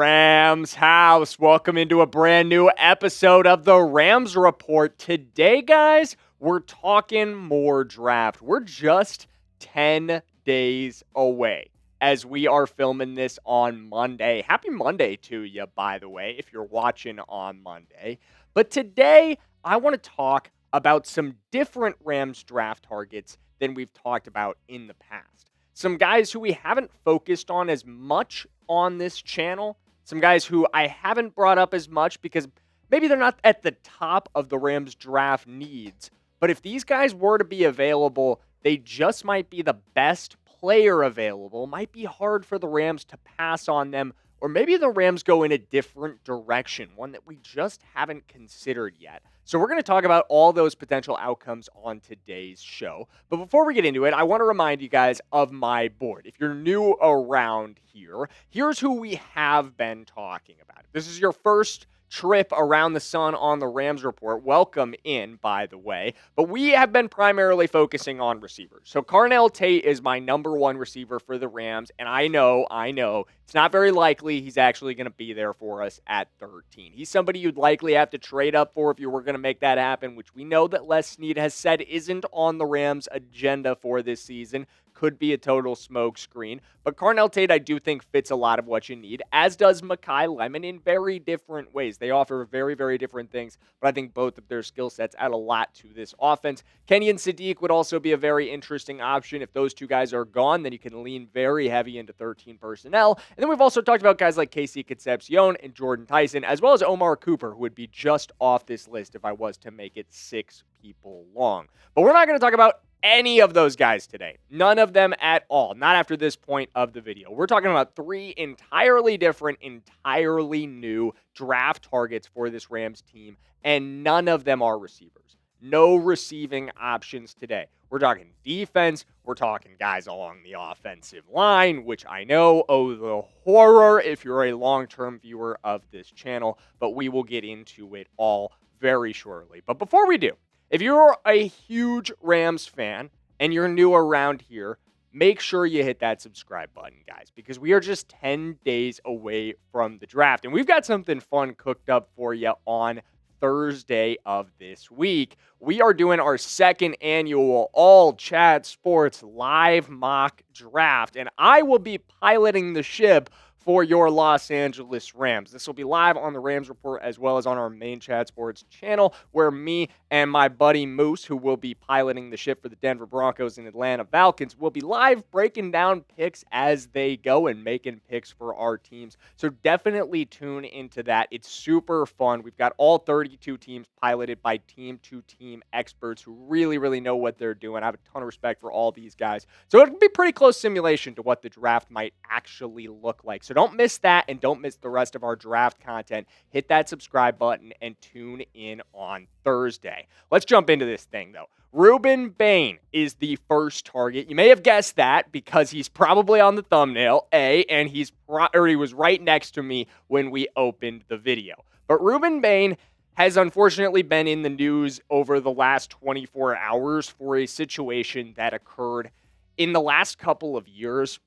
Rams house. Welcome into a brand new episode of the Rams Report. Today, guys, we're talking more draft. We're just 10 days away as we are filming this on Monday. Happy Monday to you, by the way, if you're watching on Monday. But today, I want to talk about some different Rams draft targets than we've talked about in the past. Some guys who we haven't focused on as much on this channel. Some guys who I haven't brought up as much because maybe they're not at the top of the Rams draft needs. But if these guys were to be available, they just might be the best player available. Might be hard for the Rams to pass on them. Or maybe the Rams go in a different direction, one that we just haven't considered yet. So we're going to talk about all those potential outcomes on today's show. But before we get into it, I want to remind you guys of my board. If you're new around here, here's who we have been talking about. If this is your first trip around the sun on the Rams Report, welcome in, by the way. But we have been primarily focusing on receivers. So Carnell Tate is my number one receiver for the Rams, and I know, it's not very likely he's actually going to be there for us at 13. He's somebody you'd likely have to trade up for if you were going to make that happen, which we know that Les Snead has said isn't on the Rams' agenda for this season. Could be a total smokescreen. But Carnell Tate, I do think, fits a lot of what you need, as does Mekhi Lemon in very different ways. They offer very, very different things, but I think both of their skill sets add a lot to this offense. Kenyon Sadiq would also be a very interesting option. If those two guys are gone, then you can lean very heavy into 13 personnel. And then we've also talked about guys like Casey Concepcion and Jordan Tyson, as well as Omar Cooper, who would be just off this list if I was to make it 6 people long. But we're not going to talk about any of those guys today. None of them at all. Not after this point of the video. We're talking about 3 entirely different, entirely new draft targets for this Rams team, and none of them are receivers. No receiving options today. We're talking defense. We're talking guys along the offensive line, which I know, the horror if you're a long-term viewer of this channel, but we will get into it all very shortly. But before we do, if you're a huge Rams fan and you're new around here, make sure you hit that subscribe button, guys, because we are just 10 days away from the draft. And we've got something fun cooked up for you on Thursday of this week. We are doing our second annual All Chat Sports live mock draft, and I will be piloting the ship for your Los Angeles Rams. This will be live on the Rams Report as well as on our main Chat Sports channel, where me and my buddy Moose, who will be piloting the ship for the Denver Broncos and Atlanta Falcons, will be live breaking down picks as they go and making picks for our teams. So definitely tune into that. It's super fun. We've got all 32 teams piloted by team-to-team experts who really, really know what they're doing. I have a ton of respect for all these guys. So it'll be pretty close simulation to what the draft might actually look like. So don't miss that, and don't miss the rest of our draft content. Hit that subscribe button and tune in on Thursday. Let's jump into this thing, though. Rueben Bain is the first target. You may have guessed that because he's probably on the thumbnail, and he was right next to me when we opened the video. But Rueben Bain has unfortunately been in the news over the last 24 hours for a situation that occurred in the last couple of years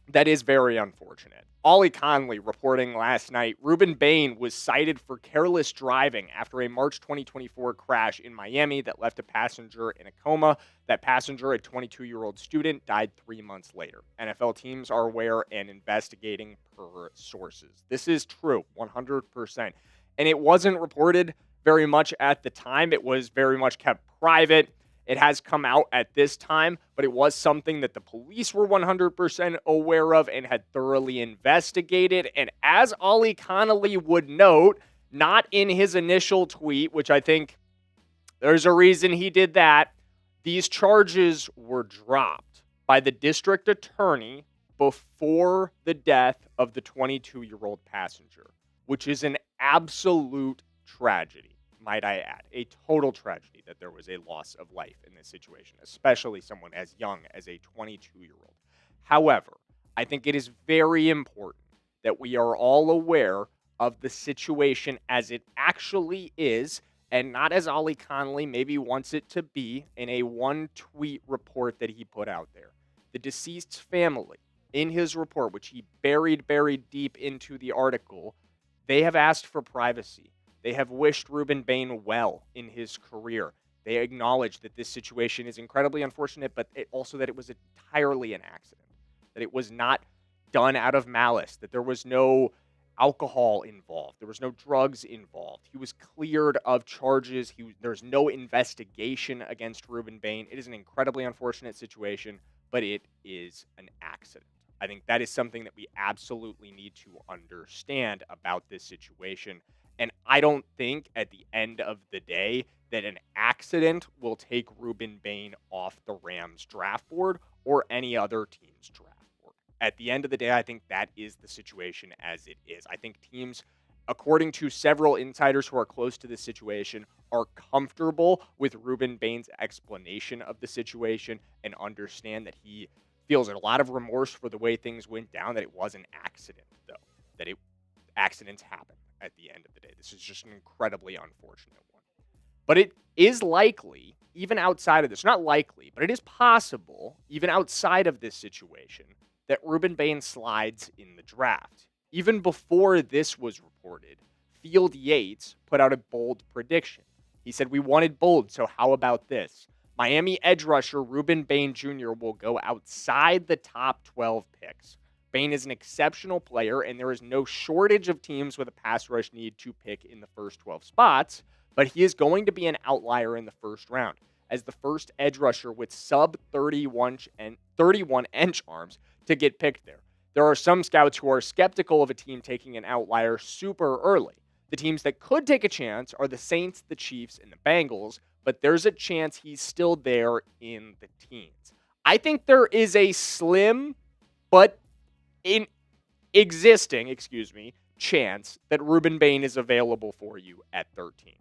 that is very unfortunate. Ollie Conley reporting last night, Rueben Bain was cited for careless driving after a March 2024 crash in Miami that left a passenger in a coma. That passenger, a 22-year-old student, died 3 months later. NFL teams are aware and investigating per sources. This is true, 100%. And it wasn't reported very much at the time. It was very much kept private. It has come out at this time, but it was something that the police were 100% aware of and had thoroughly investigated. And as Ollie Connolly would note, not in his initial tweet, which I think there's a reason he did that, these charges were dropped by the district attorney before the death of the 22-year-old passenger, which is an absolute tragedy. Might I add, a total tragedy that there was a loss of life in this situation, especially someone as young as a 22-year-old. However, I think it is very important that we are all aware of the situation as it actually is, and not as Ollie Conley maybe wants it to be in a one-tweet report that he put out there. The deceased's family in his report, which he buried deep into the article, they have asked for privacy. They have wished Rueben Bain well in his career. They acknowledge that this situation is incredibly unfortunate, but also that it was entirely an accident, that it was not done out of malice, that there was no alcohol involved, there was no drugs involved. He was cleared of charges. There's no investigation against Rueben Bain. It is an incredibly unfortunate situation, but it is an accident. I think that is something that we absolutely need to understand about this situation. And I don't think at the end of the day that an accident will take Rueben Bain off the Rams draft board or any other team's draft board. At the end of the day, I think that is the situation as it is. I think teams, according to several insiders who are close to this situation, are comfortable with Rueben Bain's explanation of the situation and understand that he feels a lot of remorse for the way things went down, that it was an accident, though, that accidents happen at the end of the day. This is just an incredibly unfortunate one. But it is likely, even outside of this, not likely, but it is possible, even outside of this situation, that Rueben Bain slides in the draft. Even before this was reported, Field Yates put out a bold prediction. He said, "We wanted bold, so how about this? Miami edge rusher Rueben Bain Jr. will go outside the top 12 picks. Bain is an exceptional player, and there is no shortage of teams with a pass rush need to pick in the first 12 spots, but he is going to be an outlier in the first round as the first edge rusher with sub 31 inch arms to get picked there. There are some scouts who are skeptical of a team taking an outlier super early. The teams that could take a chance are the Saints, the Chiefs, and the Bengals, but there's a chance he's still there in the teens. I think there is a slim but in existing, chance that Rueben Bain is available for you at 13.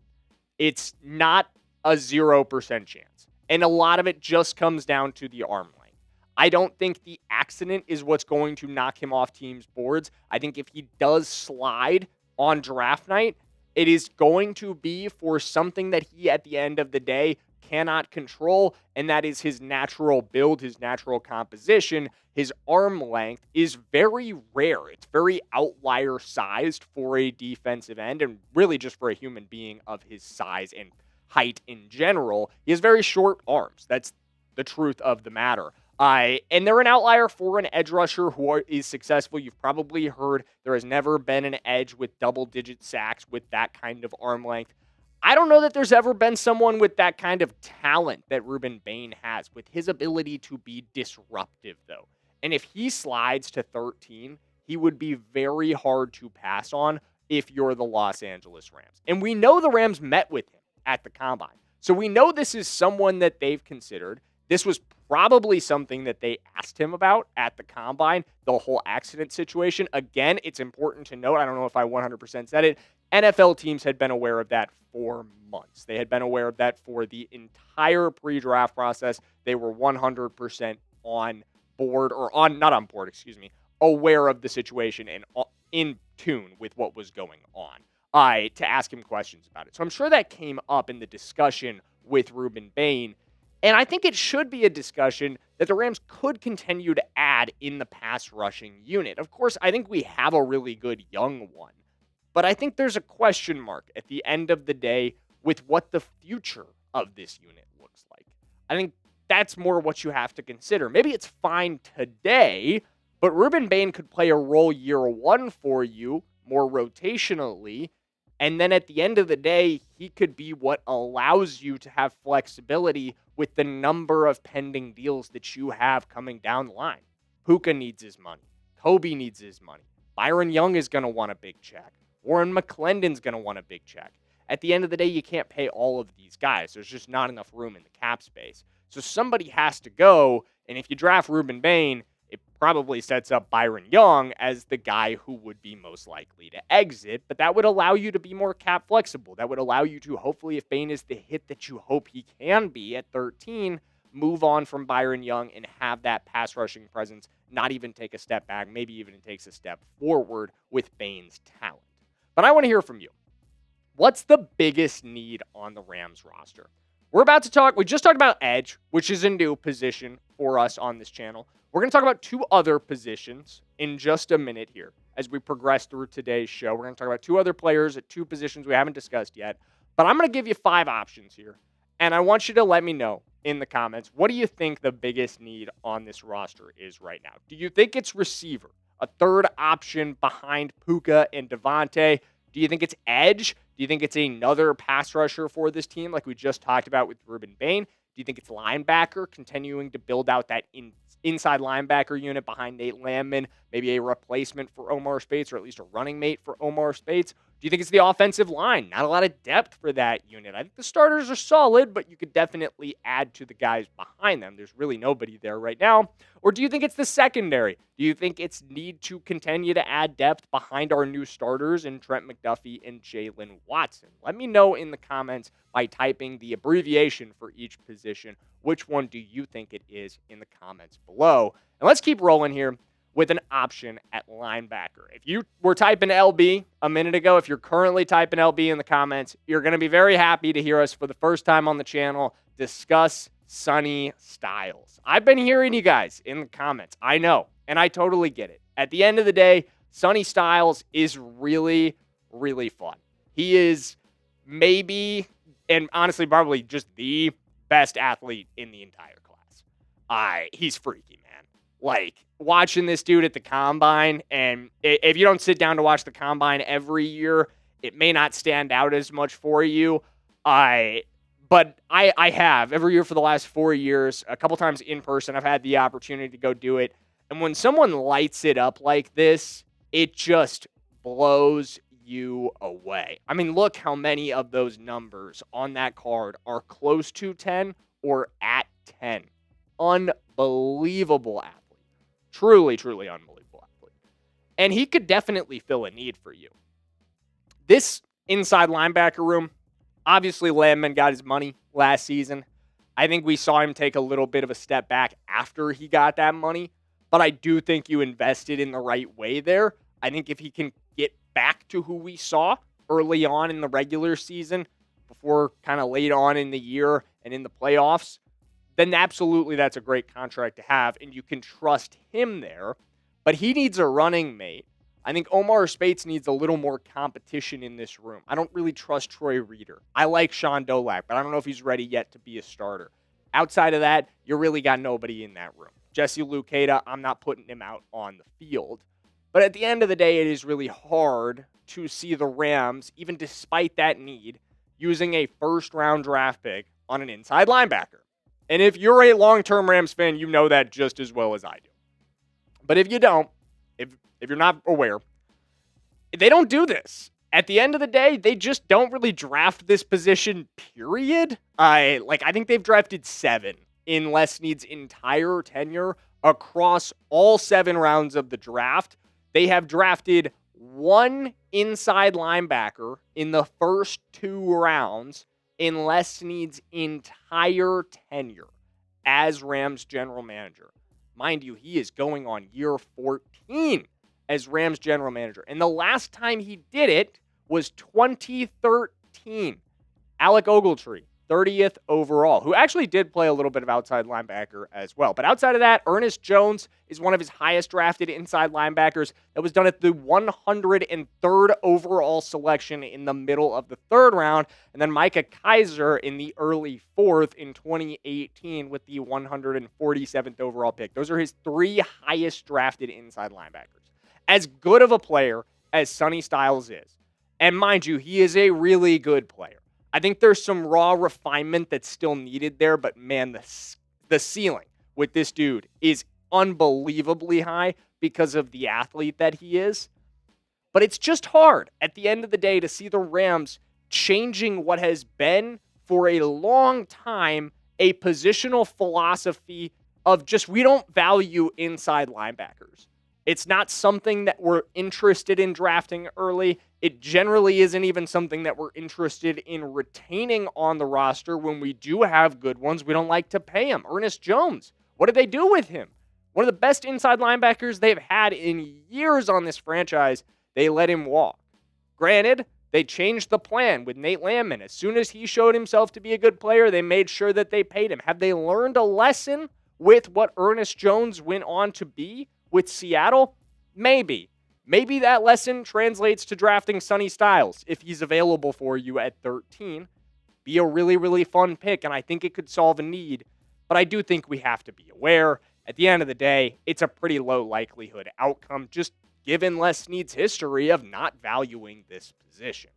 It's not a 0% chance. And a lot of it just comes down to the arm length. I don't think the accident is what's going to knock him off teams' boards. I think if he does slide on draft night, it is going to be for something that he, at the end of the day, cannot control, and that is his natural build, his natural composition. His arm length is very rare. It's very outlier sized for a defensive end, and really just for a human being of his size and height in general. He has very short arms. That's the truth of the matter. And they're an outlier for an edge rusher who is successful. You've probably heard there has never been an edge with double-digit sacks with that kind of arm length. I don't know that there's ever been someone with that kind of talent that Rueben Bain has, with his ability to be disruptive, though. And if he slides to 13, he would be very hard to pass on if you're the Los Angeles Rams. And we know the Rams met with him at the Combine. So we know this is someone that they've considered. This was probably something that they asked him about at the Combine, the whole accident situation. Again, it's important to note, I don't know if I 100% said it, NFL teams had been aware of that for months. They had been aware of that for the entire pre-draft process. They were 100% on board, not on board, aware of the situation and in tune with what was going on to ask him questions about it. So I'm sure that came up in the discussion with Rueben Bain. And I think it should be a discussion that the Rams could continue to add in the pass rushing unit. Of course, I think we have a really good young one. But I think there's a question mark at the end of the day with what the future of this unit looks like. I think that's more what you have to consider. Maybe it's fine today, but Rueben Bain could play a role year one for you more rotationally. And then at the end of the day, he could be what allows you to have flexibility with the number of pending deals that you have coming down the line. Puka needs his money. Kobe needs his money. Byron Young is going to want a big check. Warren McClendon's going to want a big check. At the end of the day, you can't pay all of these guys. There's just not enough room in the cap space. So somebody has to go, and if you draft Rueben Bain, it probably sets up Byron Young as the guy who would be most likely to exit, but that would allow you to be more cap flexible. That would allow you to, hopefully, if Bain is the hit that you hope he can be at 13, move on from Byron Young and have that pass rushing presence not even take a step back, maybe even it takes a step forward with Bain's talent. But I want to hear from you. What's the biggest need on the Rams roster? We're about to talk, we just talked about edge, which is a new position for us on this channel. We're going to talk about two other positions in just a minute here as we progress through today's show. We're going to talk about two other players at two positions we haven't discussed yet. But I'm going to give you 5 options here. And I want you to let me know in the comments, what do you think the biggest need on this roster is right now? Do you think it's receiver, a third option behind Puka and Devontae? Do you think it's edge? Do you think it's another pass rusher for this team like we just talked about with Rueben Bain? Do you think it's linebacker, continuing to build out that inside linebacker unit behind Nate Landman, maybe a replacement for Omar Speights or at least a running mate for Omar Speights? Do you think it's the offensive line? Not a lot of depth for that unit. I think the starters are solid, but you could definitely add to the guys behind them. There's really nobody there right now. Or do you think it's the secondary? Do you think it's need to continue to add depth behind our new starters in Trent McDuffie and Jalen Watson? Let me know in the comments by typing the abbreviation for each position. Which one do you think it is in the comments below? And let's keep rolling here with an option at linebacker. If you were typing LB a minute ago, if you're currently typing LB in the comments, you're going to be very happy to hear us for the first time on the channel discuss Sonny Styles. I've been hearing you guys in the comments. I know, and I totally get it. At the end of the day, Sonny Styles is really, really fun. He is maybe, and honestly, probably just the best athlete in the entire class. He's freaky, man. Like, watching this dude at the Combine, and if you don't sit down to watch the Combine every year, it may not stand out as much for you. But I have, every year for the last 4 years, a couple times in person, I've had the opportunity to go do it. And when someone lights it up like this, it just blows you away. I mean, look how many of those numbers on that card are close to 10 or at 10. Unbelievable athlete. Truly, truly unbelievable athlete. And he could definitely fill a need for you. This inside linebacker room, obviously Landman got his money last season. I think we saw him take a little bit of a step back after he got that money. But I do think you invested in the right way there. I think if he can get back to who we saw early on in the regular season, before kind of late on in the year and in the playoffs, then absolutely that's a great contract to have, and you can trust him there. But he needs a running mate. I think Omar Speights needs a little more competition in this room. I don't really trust Troy Reeder. I like Sean Dolak, but I don't know if he's ready yet to be a starter. Outside of that, you really got nobody in that room. Jesse Luketa, I'm not putting him out on the field. But at the end of the day, it is really hard to see the Rams, even despite that need, using a first-round draft pick on an inside linebacker. And if you're a long-term Rams fan, you know that just as well as I do. But if you don't, if you're not aware, they don't do this. At the end of the day, they just don't really draft this position, period. I think they've drafted 7 in Les Snead's entire tenure across all 7 rounds of the draft. They have drafted 1 inside linebacker in the first 2 rounds in Les Snead's entire tenure as Rams general manager. Mind you, he is going on year 14 as Rams general manager. And the last time he did it was 2013. Alec Ogletree, 30th overall, who actually did play a little bit of outside linebacker as well. But outside of that, Ernest Jones is one of his highest drafted inside linebackers. That was done at the 103rd overall selection in the middle of the 3rd round. And then Micah Kaiser in the early 4th in 2018 with the 147th overall pick. Those are his 3 highest drafted inside linebackers. As good of a player as Sonny Styles is, and mind you, he is a really good player. I think there's some raw refinement that's still needed there, but man, the ceiling with this dude is unbelievably high because of the athlete that he is. But it's just hard at the end of the day to see the Rams changing what has been for a long time a positional philosophy of just we don't value inside linebackers. It's not something that we're interested in drafting early. It generally isn't even something that we're interested in retaining on the roster. When we do have good ones, we don't like to pay them. Ernest Jones, what did they do with him? One of the best inside linebackers they've had in years on this franchise. They let him walk. Granted, They changed the plan with Nate Landman. As soon as he showed himself to be a good player, they made sure that they paid him. Have they learned a lesson with what Ernest Jones went on to be with Seattle? Maybe. Maybe that lesson translates to drafting Sonny Styles if he's available for you at 13. Be a really, really fun pick, and I think it could solve a need. But I do think we have to be aware. At the end of the day, it's a pretty low likelihood outcome, just given Les Snead's history of not valuing this position.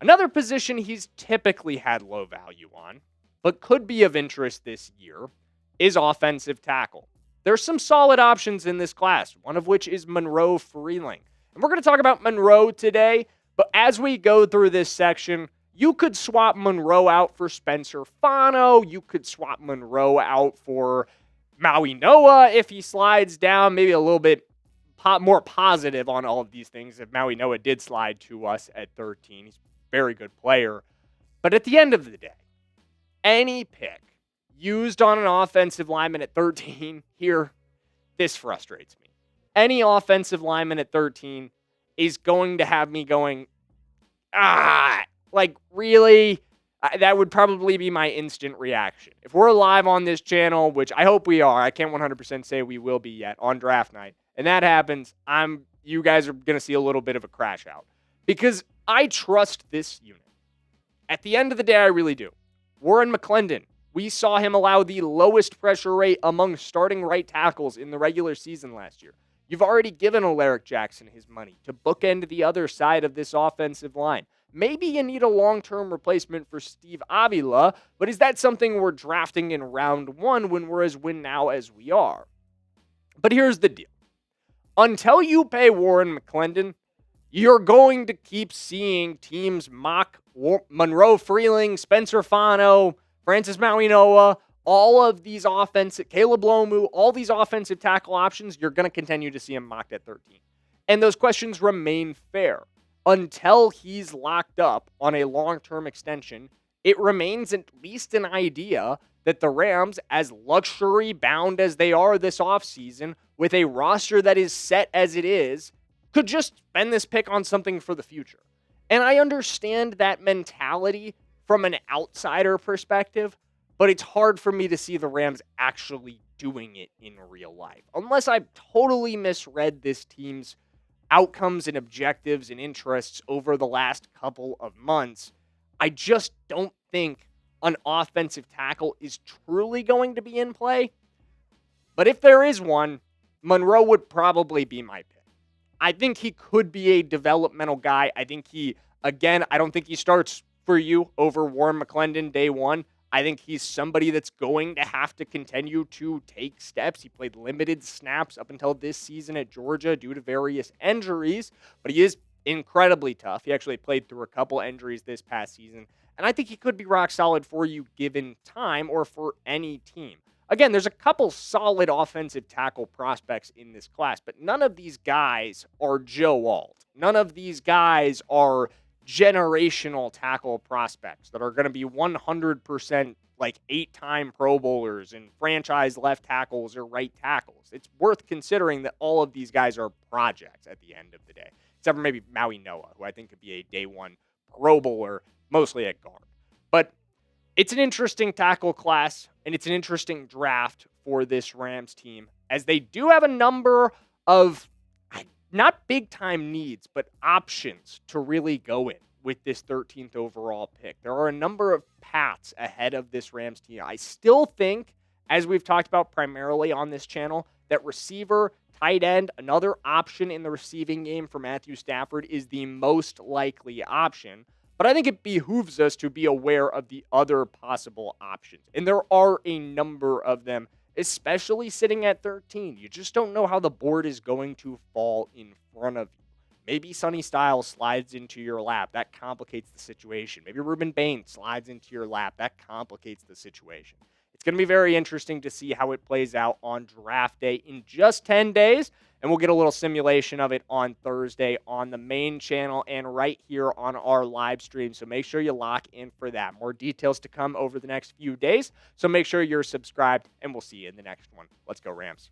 Another position he's typically had low value on, but could be of interest this year, is offensive tackle. There's some solid options in this class, one of which is Monroe Freeling. And we're going to talk about Monroe today, but as we go through this section, you could swap Monroe out for Spencer Fano. You could swap Monroe out for Maui Noah if he slides down, maybe a little bit more positive on all of these things if Maui Noah did slide to us at 13. He's a very good player. But at the end of the day, any pick used on an offensive lineman at 13 here, this frustrates me. Any offensive lineman at 13 is going to have me going, really? That would probably be my instant reaction. If we're live on this channel, which I hope we are, I can't 100% say we will be yet on draft night, and that happens, you guys are going to see a little bit of a crash out. Because I trust this unit. At the end of the day, I really do. Warren McClendon, we saw him allow the lowest pressure rate among starting right tackles in the regular season last year. You've already given Alaric Jackson his money to bookend the other side of this offensive line. Maybe you need a long-term replacement for Steve Avila, but is that something we're drafting in round 1 when we're as win now as we are? But here's the deal. Until you pay Warren McClendon, you're going to keep seeing teams mock Monroe Freeling, Spencer Fano, Francis Maui Noah, all of these Caleb Lomu, all these offensive tackle options, you're going to continue to see him mocked at 13. And those questions remain fair. Until he's locked up on a long-term extension, it remains at least an idea that the Rams, as luxury-bound as they are this offseason, with a roster that is set as it is, could just spend this pick on something for the future. And I understand that mentality from an outsider perspective, but it's hard for me to see the Rams actually doing it in real life. Unless I've totally misread this team's outcomes and objectives and interests over the last couple of months, I just don't think an offensive tackle is truly going to be in play. But if there is one, Monroe would probably be my pick. I think he could be a developmental guy. I don't think he starts for you over Warren McClendon day one. I think he's somebody that's going to have to continue to take steps. He played limited snaps up until this season at Georgia due to various injuries, but he is incredibly tough. He actually played through a couple injuries this past season, and I think he could be rock solid for you given time or for any team. Again, there's a couple solid offensive tackle prospects in this class, but none of these guys are Joe Alt. None of these guys are generational tackle prospects that are going to be 100% like 8-time Pro Bowlers and franchise left tackles or right tackles. It's worth considering that all of these guys are projects at the end of the day, except for maybe Maui Noah, who I think could be a day one Pro Bowler, mostly at guard. But it's an interesting tackle class, and it's an interesting draft for this Rams team, as they do have a number of not big-time needs, but options to really go in with this 13th overall pick. There are a number of paths ahead of this Rams team. I still think, as we've talked about primarily on this channel, that receiver, tight end, another option in the receiving game for Matthew Stafford is the most likely option. But I think it behooves us to be aware of the other possible options. And there are a number of them, especially sitting at 13. You just don't know how the board is going to fall in front of you. Maybe Sonny Styles slides into your lap. That complicates the situation. Maybe Rueben Bain slides into your lap. That complicates the situation. It's going to be very interesting to see how it plays out on draft day in just 10 days. And we'll get a little simulation of it on Thursday on the main channel and right here on our live stream. So make sure you lock in for that. More details to come over the next few days. So make sure you're subscribed, and we'll see you in the next one. Let's go, Rams.